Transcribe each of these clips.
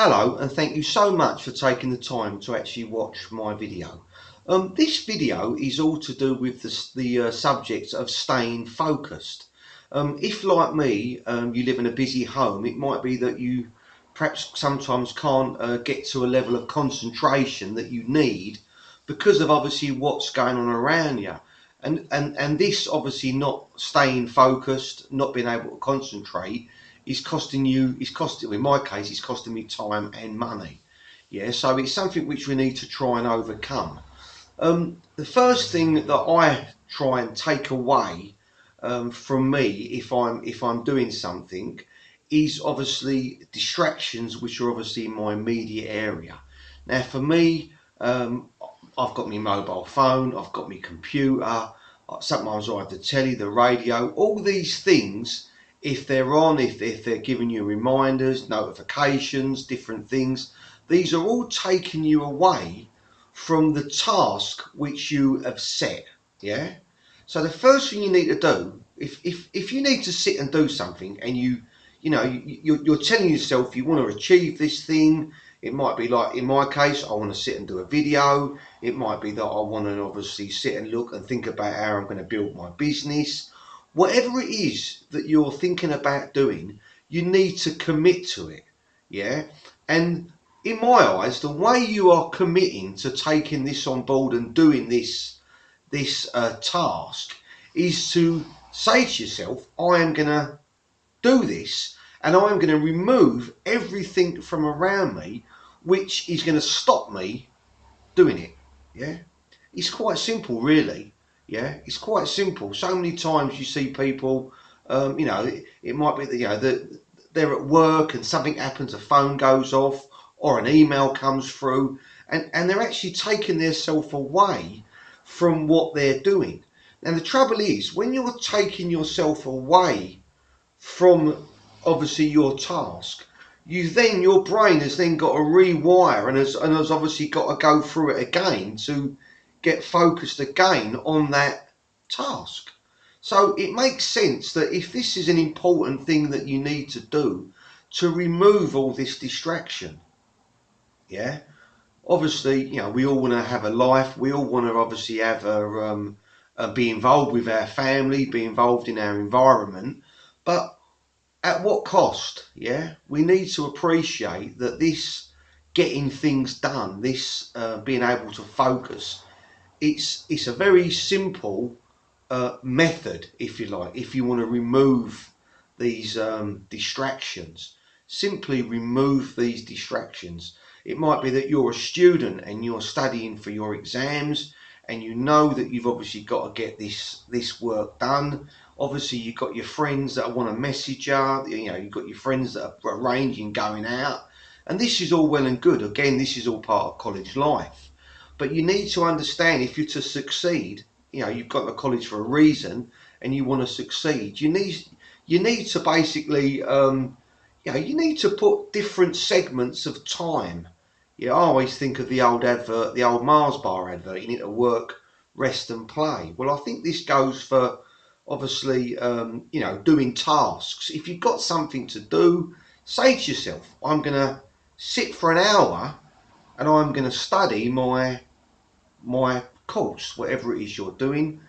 Hello, and thank you so much for taking the time to actually watch my video. This video is all to do with the subject of staying focused. If, like me, you live in a busy home, it might be that you perhaps sometimes can't get to a level of concentration that you need because of obviously what's going on around you. And this obviously not staying focused, not being able to concentrate, is costing you, in my case, it's costing me time and money. Yeah, so it's something which we need to try and overcome. The first thing that I try and take away from me if I'm doing something is obviously distractions which are obviously in my immediate area. Now for me, I've got my mobile phone, I've got my computer, sometimes I have the telly, the radio, all these things, if they're on, if they're giving you reminders, notifications, different things, these are all taking you away from the task which you have set. Yeah. So the first thing you need to do, if you need to sit and do something, and you're telling yourself you want to achieve this thing. It might be like in my case, I want to sit and do a video. It might be that I want to obviously sit and look and think about how I'm going to build my business. Whatever it is that you're thinking about doing, you need to commit to it. Yeah. And in my eyes, the way you are committing to taking this on board and doing this task is to say to yourself, I am going to do this, and I'm going to remove everything from around me which is going to stop me doing it. Yeah, it's quite simple, really. Yeah, it's quite simple. So many times you see people, it might be that that they're at work and something happens, a phone goes off or an email comes through, and they're actually taking themselves away from what they're doing. Now the trouble is, when you're taking yourself away from obviously your task, your brain has then got to rewire and has obviously got to go through it again to get focused again on that task. So it makes sense that if this is an important thing that you need to do, to remove all this distraction. Yeah, obviously, we all want to have a life. We all want to obviously have be involved with our family, be involved in our environment, but at what cost? Yeah, we need to appreciate that this getting things done, this being able to focus, it's a very simple method, if you like. If you want to remove these distractions, simply remove these distractions. It might be that you're a student and you're studying for your exams, and you know that you've obviously got to get this work done. Obviously, you've got your friends that want to message you. You've got your friends that are arranging going out, and this is all well and good. Again, this is all part of college life. But you need to understand, if you're to succeed, you've got to college for a reason, and you want to succeed. You need to basically, you need to put different segments of time. Yeah, I always think of the old advert, the old Mars bar advert. You need to work, rest, and play. Well, I think this goes for obviously, doing tasks. If you've got something to do, say to yourself, I'm going to sit for an hour and I'm going to study my course, whatever it is you're doing.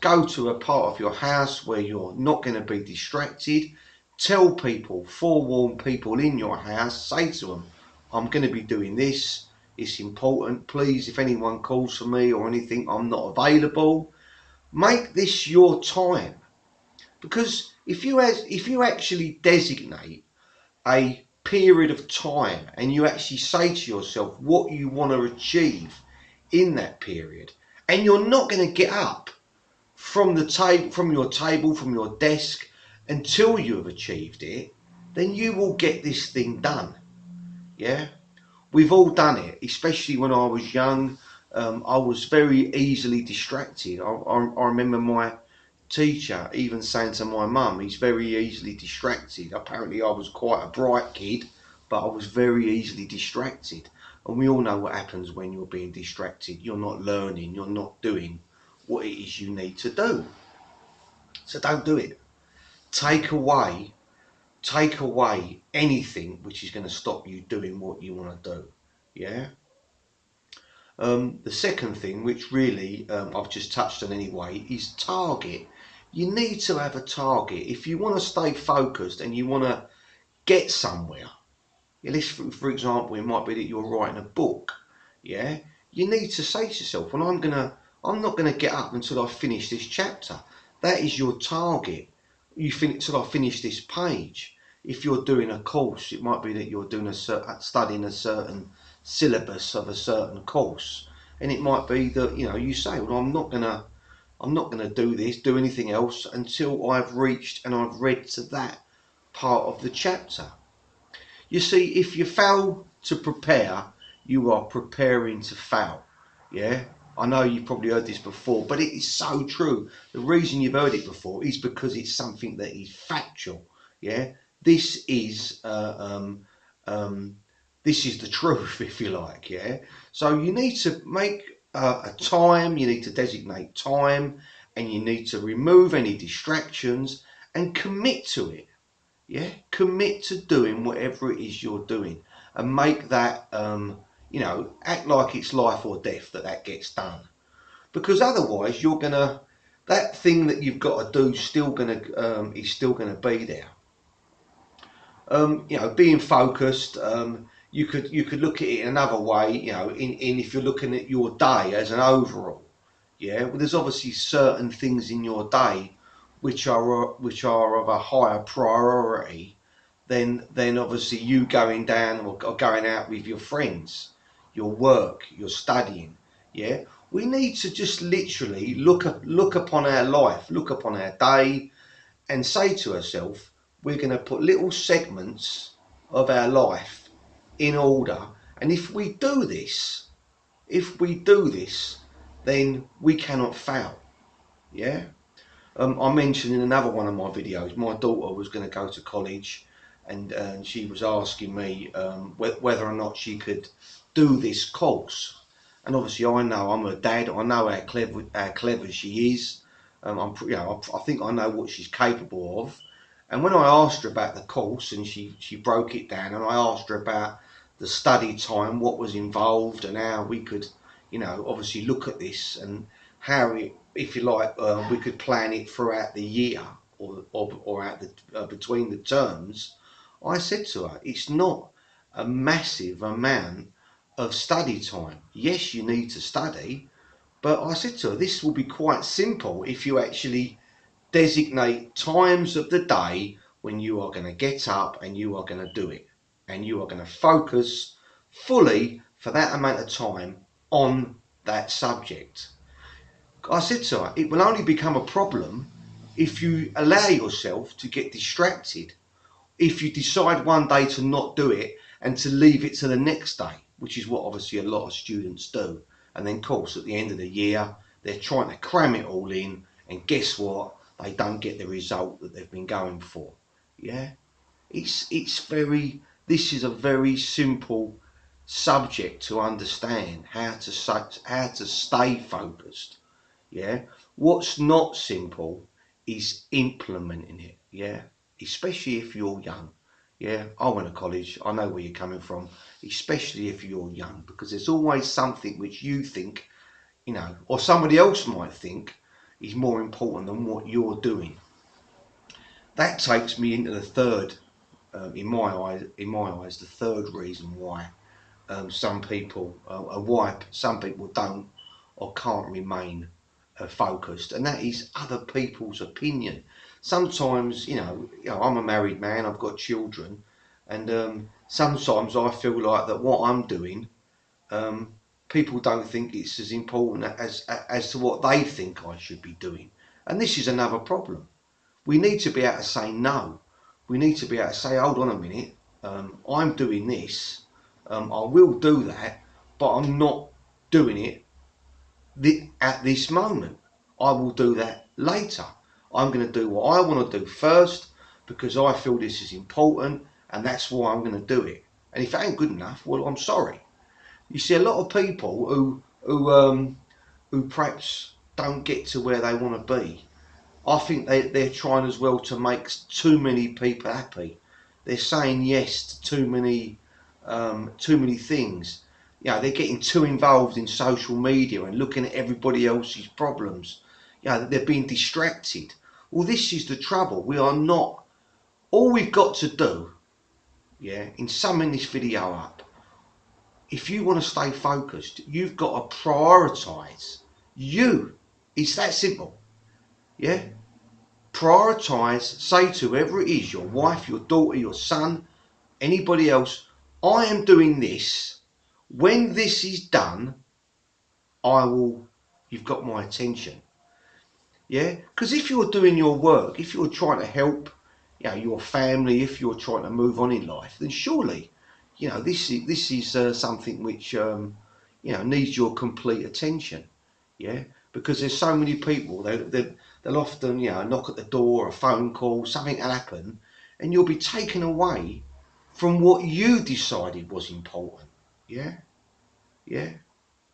Go to a part of your house where you're not going to be distracted. Tell people, forewarn people in your house, say to them, I'm going to be doing this. It's important. Please, if anyone calls for me or anything, I'm not available. Make this your time. Because if you actually designate a period of time and you actually say to yourself what you want to achieve in that period, and you're not going to get up from the table, from your desk, until you have achieved it, then you will get this thing done. Yeah, we've all done it. Especially when I was young, I was very easily distracted. I remember my teacher even saying to my mum, he's very easily distracted. Apparently I was quite a bright kid, but I was very easily distracted. And we all know what happens when you're being distracted. You're not learning, you're not doing what it is you need to do. So don't do it. Take away take away anything which is going to stop you doing what you want to do. Yeah. The second thing, which really I've just touched on anyway, is target. You need to have a target. If you want to stay focused and you want to get somewhere, let's, for example, it might be that you're writing a book. Yeah, you need to say to yourself, well, I'm not gonna get up until I finish this chapter. That is your target. You think till I finish this page. If you're doing a course, it might be that you're doing studying a certain syllabus of a certain course, and it might be that you say, well, I'm not gonna do anything else until I've reached and I've read to that part of the chapter. You see, if you fail to prepare, you are preparing to fail. Yeah, I know you've probably heard this before, but it is so true. The reason you've heard it before is because it's something that is factual. Yeah, this is this is the truth, if you like. Yeah, so you need to make a time. You need to designate time, and you need to remove any distractions and commit to it. Yeah, commit to doing whatever it is you're doing, and make that act like it's life or death that gets done. Because otherwise, that thing that you've got to do is still gonna be there. Being focused. You could look at it another way. In if you're looking at your day as an overall. Yeah, well, there's obviously certain things in your day which are of a higher priority than obviously you going down or going out with your friends, your work, your studying. Yeah, we need to just literally look upon our life, look upon our day, and say to ourselves, we're going to put little segments of our life in order, and if we do this, then we cannot fail. Yeah. I mentioned in another one of my videos, my daughter was going to go to college, and she was asking me whether or not she could do this course. And obviously, I know I'm her dad. I know how clever she is. I think I know what she's capable of. And when I asked her about the course, and she broke it down, and I asked her about the study time, what was involved, and how we could, obviously look at this and how it, if you like, we could plan it throughout the year or at the between the terms. I said to her, it's not a massive amount of study time. Yes, you need to study, but I said to her, this will be quite simple if you actually designate times of the day when you are going to get up and you are going to do it, and you are going to focus fully for that amount of time on that subject. I said to her, it will only become a problem if you allow yourself to get distracted. If you decide one day to not do it and to leave it to the next day, which is what obviously a lot of students do. And then, of course, at the end of the year, they're trying to cram it all in, and guess what? They don't get the result that they've been going for. Yeah, this is a very simple subject to understand how to stay focused. Yeah, what's not simple is implementing it. Yeah, especially if you're young. Yeah, I went to college. I know where you're coming from, especially if you're young, because there's always something which you think, or somebody else might think is more important than what you're doing. That takes me into the third, in my eyes, the third reason why some people, some people don't or can't remain focused, and that is other people's opinion. Sometimes, I'm a married man, I've got children, and sometimes I feel like that what I'm doing, um, people don't think it's as important as to what they think I should be doing, and this is another problem. We need to be able to say no. We need to be able to say, hold on a minute, I'm doing this, I will do that, but I'm not doing it at this moment. I will do that later. I'm going to do what I want to do first because I feel this is important, and that's why I'm going to do it. And if it ain't good enough, well, I'm sorry. You see, a lot of people who perhaps don't get to where they want to be, I think they're trying as well to make too many people happy. they're saying yes to too many things. You know, they're getting too involved in social media and looking at everybody else's problems. You know, they're being distracted. Well, this is the trouble. We are not. All we've got to do, yeah, in summing this video up, if you want to stay focused, you've got to prioritise you. It's that simple. Yeah? Prioritise, say to whoever it is, your wife, your daughter, your son, anybody else, I am doing this. When this is done, you've got my attention. Yeah? Because if you're doing your work, if you're trying to help, you know, your family, if you're trying to move on in life, then surely, you know, this is something which, you know, needs your complete attention. Yeah? Because there's so many people, they'll often, you know, knock at the door, a phone call, something will happen, and you'll be taken away from what you decided was important. Yeah? Yeah?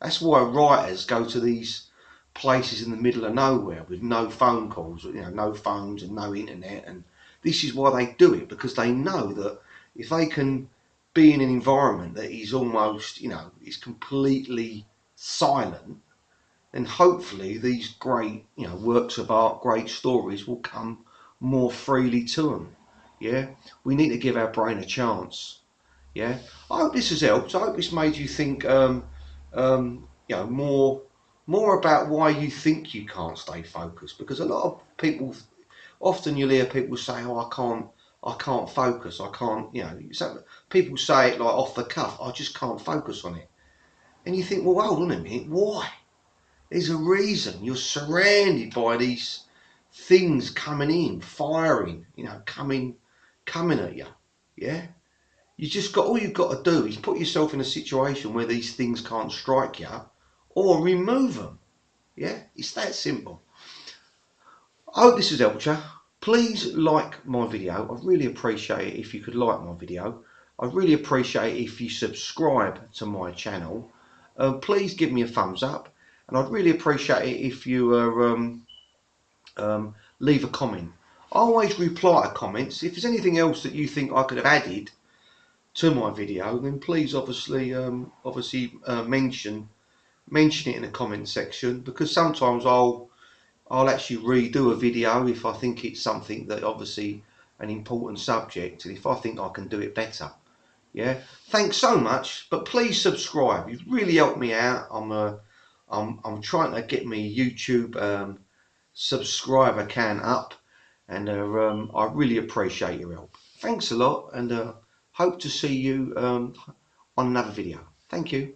That's why writers go to these places in the middle of nowhere with no phone calls, you know, no phones and no internet, and this is why they do it, because they know that if they can be in an environment that is almost, you know, is completely silent, then hopefully these great, you know, works of art, great stories will come more freely to them. Yeah, we need to give our brain a chance. Yeah, I hope this has helped. I hope this made you think, you know, more about why you think you can't stay focused. Because a lot of people, often you'll hear people say, "Oh, I can't focus. I can't." You know, people say it like off the cuff. I just can't focus on it. And you think, well, hold on a minute. Why? There's a reason. You're surrounded by these things coming in, firing. You know, coming at you. Yeah. You just got, all you've got to do is put yourself in a situation where these things can't strike you, or remove them. Yeah, it's that simple. I hope this has helped you. Please like my video. I'd really appreciate it if you could like my video. I'd really appreciate it if you subscribe to my channel. Please give me a thumbs up, and I'd really appreciate it if you leave a comment. I always reply to comments. If there's anything else that you think I could have added to my video, then please obviously mention it in the comment section, because sometimes I'll actually redo a video if I think it's something that obviously an important subject, and if I think I can do it better. Yeah, thanks so much, but please subscribe. You've really helped me out. I'm trying to get my YouTube subscriber count up, and I really appreciate your help. Thanks a lot, and hope to see you on another video. Thank you.